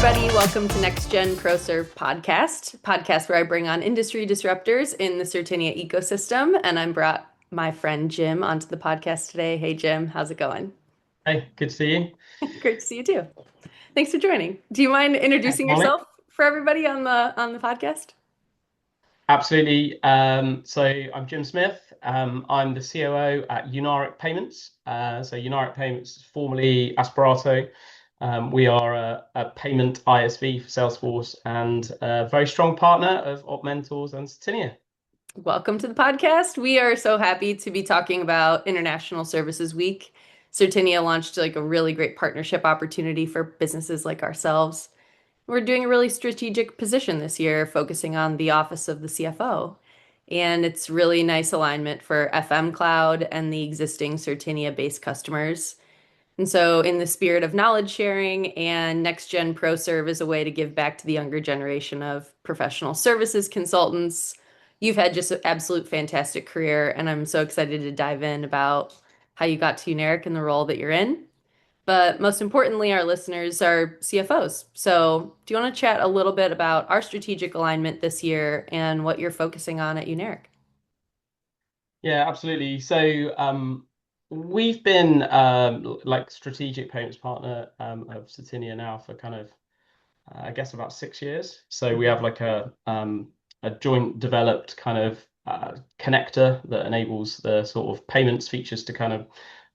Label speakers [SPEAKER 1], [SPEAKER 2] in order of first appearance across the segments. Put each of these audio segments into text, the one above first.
[SPEAKER 1] everybody. Welcome to NextGen ProServ podcast where I bring on industry disruptors in the Certinia ecosystem. And I'm brought my friend Jim onto the podcast today. Hey, Jim, how's it going?
[SPEAKER 2] Hey, good to see you.
[SPEAKER 1] Great to see you too. Thanks for joining. Do you mind
[SPEAKER 2] Thanks,
[SPEAKER 1] introducing
[SPEAKER 2] Molly.
[SPEAKER 1] yourself for everybody on the podcast?
[SPEAKER 2] Absolutely. So I'm Jim Smith. I'm the COO at Unaric Payments. So Unaric Payments is formerly Asperato. We are a payment ISV for Salesforce and a very strong partner of OpMentors and Certinia.
[SPEAKER 1] Welcome to the podcast. We are so happy to be talking about International Services Week. Certinia launched like a really great partnership opportunity for businesses like ourselves. We're doing a really strategic position this year, focusing on the office of the CFO. And it's really nice alignment for FM Cloud and the existing Certinia-based customers. And so, in the spirit of knowledge sharing and NextGen ProServ is a way to give back to the younger generation of professional services consultants. You've had just an absolute fantastic career, and I'm so excited to dive in about how you got to Unaric and the role that you're in. But most importantly, our listeners are CFOs. So, do you want to chat a little bit about our strategic alignment this year and what you're focusing on at Unaric?
[SPEAKER 2] Yeah, absolutely. So we've been like strategic payments partner of Certinia now for kind of I guess about 6 years. So we have like a joint developed kind of connector that enables the sort of payments features to kind of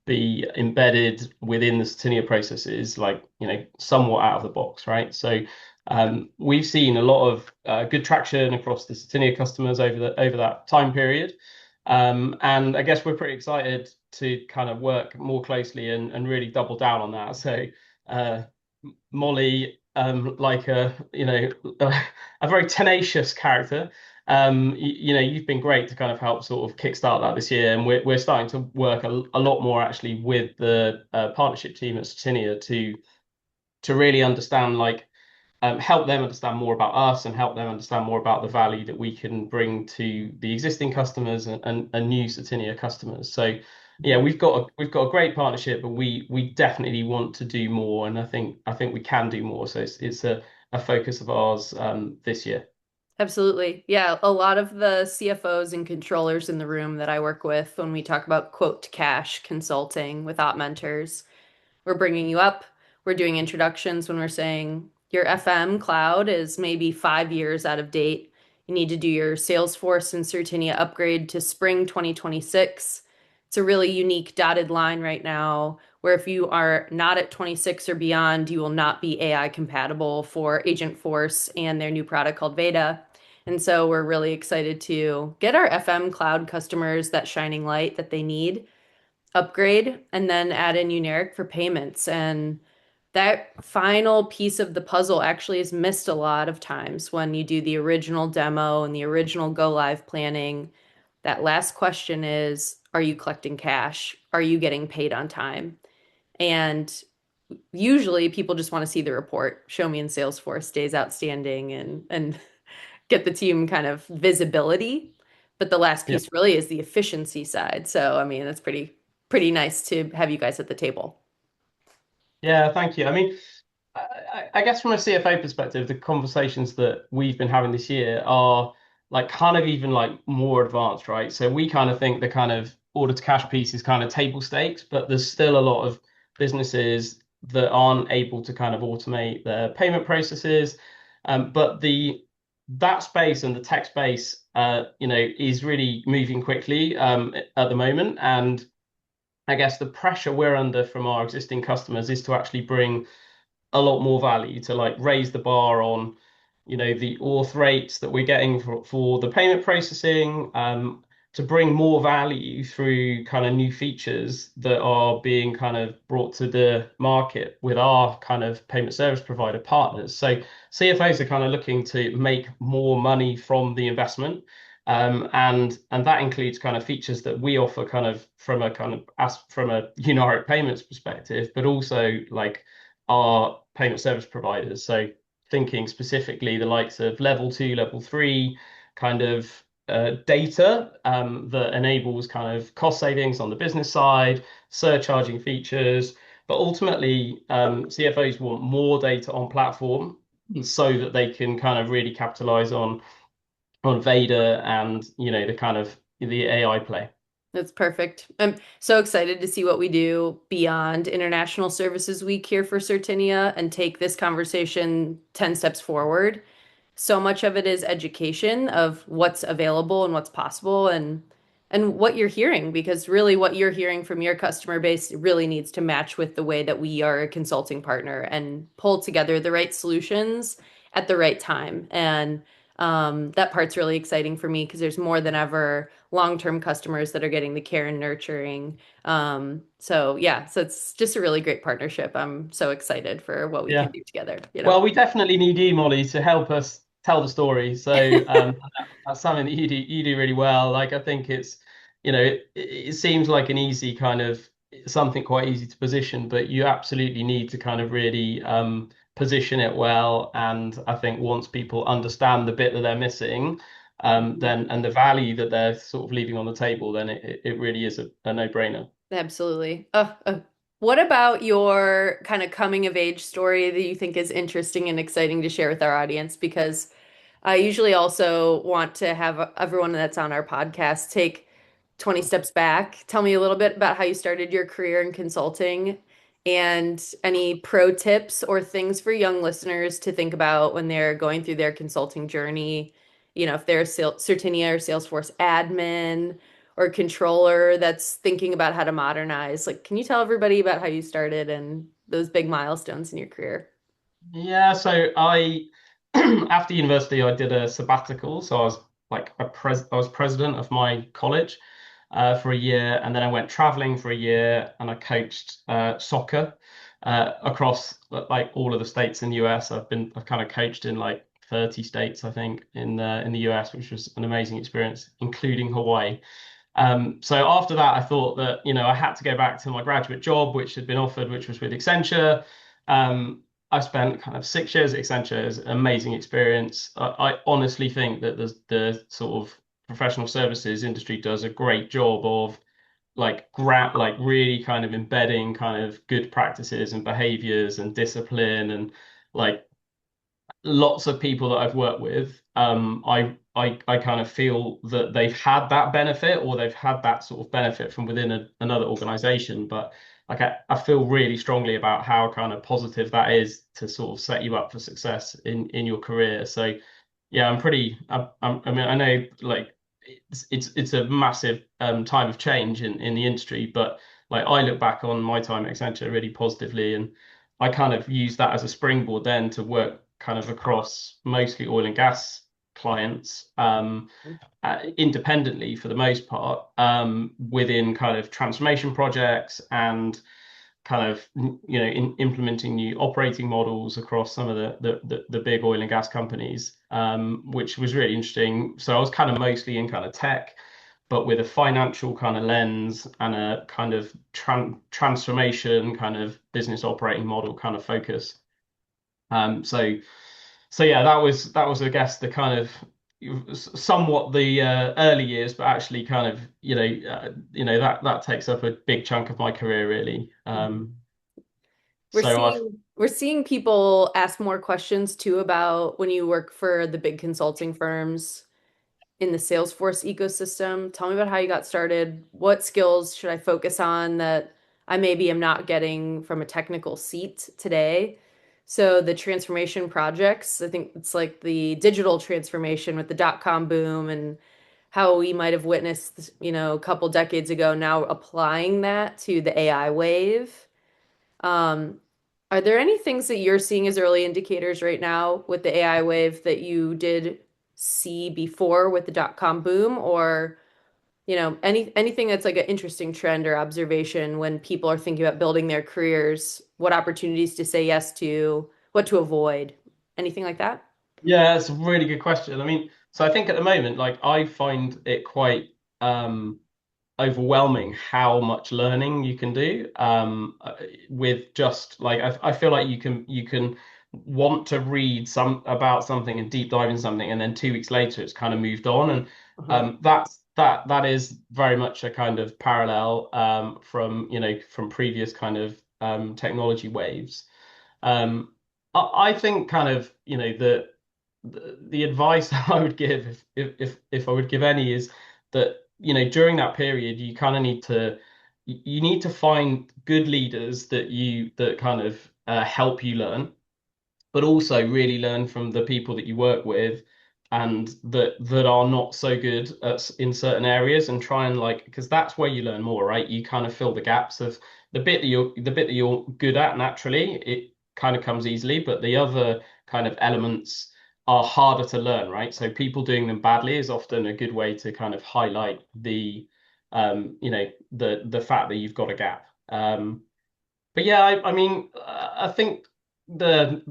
[SPEAKER 2] be embedded within the Certinia processes, like somewhat out of the box, right? So we've seen a lot of good traction across the Certinia customers over that time period. And I guess we're pretty excited to kind of work more closely and really double down on that. So uh, Molly, like a very tenacious character. You've been great to kind of help sort of kickstart that this year, and we're starting to work a lot more actually with the partnership team at Certinia to really understand help them understand more about us and help them understand more about the value that we can bring to the existing customers and new Certinia customers. So yeah, we've got a great partnership, but we definitely want to do more, and I think we can do more. So it's a focus of ours this year.
[SPEAKER 1] Absolutely. Yeah, a lot of the CFOs and controllers in the room that I work with when we talk about quote to cash consulting with OpMentors, we're bringing you up. We're doing introductions when we're saying your FM cloud is maybe 5 years out of date. You need to do your Salesforce and Certinia upgrade to spring 2026. It's a really unique dotted line right now where if you are not at 26 or beyond, you will not be AI compatible for Agentforce and their new product called Veda. And so we're really excited to get our FM cloud customers that shining light that they need, upgrade, and then add in Unaric for payments. And that final piece of the puzzle actually is missed a lot of times when you do the original demo and the original go live planning. That last question is, are you collecting cash? Are you getting paid on time? And usually people just want to see the report, show me in Salesforce days outstanding and get the team kind of visibility. But the last
[SPEAKER 2] Yeah.
[SPEAKER 1] piece really is the efficiency side. So, I mean, that's pretty nice to have you guys at the table.
[SPEAKER 2] Yeah, thank you. I mean, I guess from a CFO perspective, the conversations that we've been having this year are like kind of even like more advanced, right? So we kind of think the kind of order to cash piece is kind of table stakes, but there's still a lot of businesses that aren't able to kind of automate their payment processes. But the that space and the tech space, is really moving quickly at the moment, and I guess the pressure we're under from our existing customers is to actually bring a lot more value to like raise the bar on, the auth rates that we're getting for the payment processing, to bring more value through kind of new features that are being kind of brought to the market with our kind of payment service provider partners. So CFOs are kind of looking to make more money from the investment. And that includes kind of features that we offer kind of from a from a Unaric payments perspective, but also like our payment service providers. So thinking specifically the likes of level two, level three kind of data that enables kind of cost savings on the business side, surcharging features. But ultimately, CFOs want more data on platform so that they can kind of really capitalize on Vader and the kind of the AI play.
[SPEAKER 1] That's perfect. I'm so excited to see what we do beyond International Services Week here for Certinia and take this conversation 10 steps forward. So much of it is education of what's available and what's possible and what you're hearing, because really what you're hearing from your customer base really needs to match with the way that we are a consulting partner and pull together the right solutions at the right time. And that part's really exciting for me because there's more than ever long-term customers that are getting the care and nurturing. So yeah, so it's just a really great partnership. I'm so excited for what we can
[SPEAKER 2] Yeah.
[SPEAKER 1] do together, you know.
[SPEAKER 2] Well, we definitely need you, Molly, to help us tell the story. So that's something that you do really well. Like I think it's, it seems like an easy kind of something quite easy to position, but you absolutely need to kind of really position it well. And I think once people understand the bit that they're missing, then and the value that they're sort of leaving on the table, then it really is a no-brainer.
[SPEAKER 1] Absolutely. What about your kind of coming of age story that you think is interesting and exciting to share with our audience? Because I usually also want to have everyone that's on our podcast take 20 steps back. Tell me a little bit about how you started your career in consulting and any pro tips or things for young listeners to think about when they're going through their consulting journey. You know, if they're a Certinia or Salesforce admin or controller that's thinking about how to modernize. Like, can you tell everybody about how you started and those big milestones in your career?
[SPEAKER 2] Yeah, so I after university I did a sabbatical. So I was like I was president of my college for a year, and then I went traveling for a year, and I coached soccer across like all of the states in the US. I've kind of coached in like 30 states, I think, in the US, which was an amazing experience, including Hawaii. So after that, I thought that, I had to go back to my graduate job, which had been offered, which was with Accenture. Um, I spent kind of 6 years at Accenture. It was an amazing experience. I honestly think that the sort of professional services industry does a great job of like really kind of embedding kind of good practices and behaviors and discipline and like lots of people that I've worked with, I kind of feel that they've had that benefit or they've had that sort of benefit from within another organization. But like I feel really strongly about how kind of positive that is to sort of set you up for success in your career. So yeah, I mean, I know like it's a massive time of change in the industry, but like I look back on my time at Accenture really positively, and I kind of use that as a springboard then to work kind of across mostly oil and gas clients independently for the most part within kind of transformation projects and kind of implementing new operating models across some of the big oil and gas companies, which was really interesting. So I was kind of mostly in kind of tech, but with a financial kind of lens and a kind of transformation kind of business operating model kind of focus. So yeah, that was I guess the kind of somewhat the early years, but actually kind of that takes up a big chunk of my career really.
[SPEAKER 1] Mhm.
[SPEAKER 2] So I've
[SPEAKER 1] We're seeing people ask more questions too about when you work for the big consulting firms in the Salesforce ecosystem. Tell me about how you got started. What skills should I focus on that I maybe am not getting from a technical seat today? So the transformation projects, I think it's like the digital transformation with the dot-com boom and how we might have witnessed, a couple decades ago, now applying that to the AI wave. Um, are there any things that you're seeing as early indicators right now with the AI wave that you did see before with the dot-com boom, or anything that's like an interesting trend or observation when people are thinking about building their careers, what opportunities to say yes to, what to avoid, anything like that?
[SPEAKER 2] Yeah, it's a really good question. I mean, so I think at the moment, like I find it quite um overwhelming how much learning you can do with just like I feel like you can want to read some about something and deep dive in something, and then 2 weeks later it's kind of moved on, and
[SPEAKER 1] Uh-huh.
[SPEAKER 2] that is very much a kind of parallel from from previous kind of technology waves. Um, I think kind of, the advice I would give if I would give any is that, during that period you kind of need to find good leaders that kind of help you learn, but also really learn from the people that you work with and that are not so good in certain areas, and try and like, because that's where you learn more, right? You kind of fill the gaps of the bit that you're good at naturally, it kind of comes easily, but the other kind of elements are harder to learn, right? So people doing them badly is often a good way to kind of highlight the fact that you've got a gap. But yeah, I mean, I think the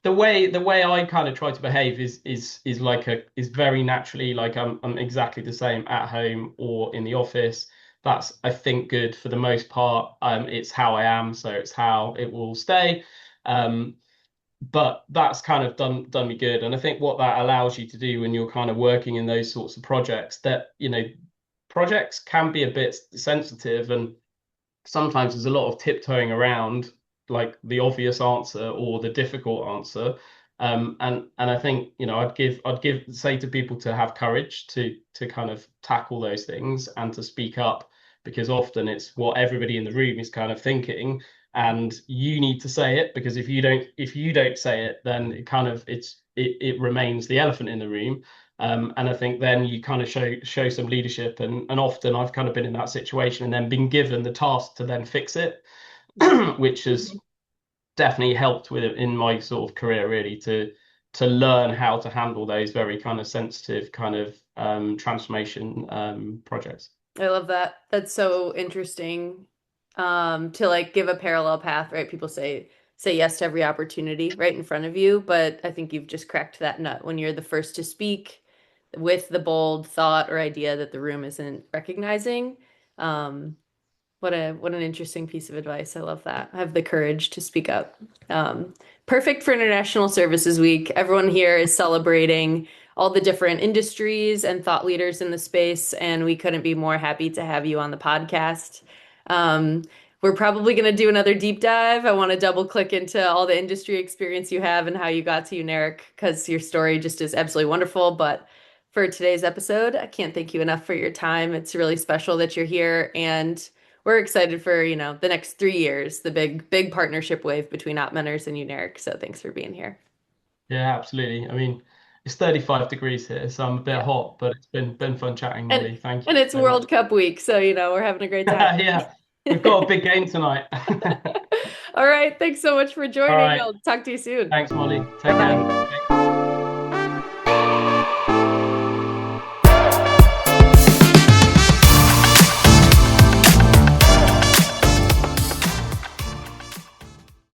[SPEAKER 2] the way I kind of try to behave is like is very naturally, like I'm exactly the same at home or in the office. That's, I think, good for the most part. It's how I am, so it's how it will stay. Um, but that's kind of done me good. And I think what that allows you to do when you're kind of working in those sorts of projects, that projects can be a bit sensitive, and sometimes there's a lot of tiptoeing around like the obvious answer or the difficult answer. And I think, I'd give say to people to have courage to kind of tackle those things and to speak up, because often it's what everybody in the room is kind of thinking, and you need to say it, because if you don't say it, then it remains the elephant in the room. And I think then you kind of show some leadership, and often I've kind of been in that situation and then been given the task to then fix it, which has definitely helped with it in my sort of career, really, to learn how to handle those very kind of sensitive kind of transformation projects.
[SPEAKER 1] I love that. That's so interesting. To like give a parallel path, right? People say yes to every opportunity right in front of you, but I think you've just cracked that nut when you're the first to speak with the bold thought or idea that the room isn't recognizing. Um, what an interesting piece of advice. I love that. I have the courage to speak up. Um, Perfect for International Services Week. Everyone here is celebrating all the different industries and thought leaders in the space, and we couldn't be more happy to have you on the podcast. Um, we're probably going to do another deep dive. I want to double click into all the industry experience you have and how you got to Unaric, because your story just is absolutely wonderful. But for today's episode, I can't thank you enough for your time. It's really special that you're here, and we're excited for, the next 3 years, the big partnership wave between OpMentors and Unaric. So thanks for being here.
[SPEAKER 2] Yeah, absolutely. I mean, it's 35 degrees here, so I'm a bit
[SPEAKER 1] Yeah.
[SPEAKER 2] hot, but it's been fun chatting,
[SPEAKER 1] And
[SPEAKER 2] Molly. Thank
[SPEAKER 1] and
[SPEAKER 2] you
[SPEAKER 1] it's
[SPEAKER 2] so much.
[SPEAKER 1] World Cup week, so we're having a great time.
[SPEAKER 2] Yeah, we've got a big game tonight.
[SPEAKER 1] All right, thanks so much for
[SPEAKER 2] All
[SPEAKER 1] joining.
[SPEAKER 2] right.
[SPEAKER 1] I'll talk to you soon.
[SPEAKER 2] Thanks, Molly. Take care.
[SPEAKER 1] Bye-bye.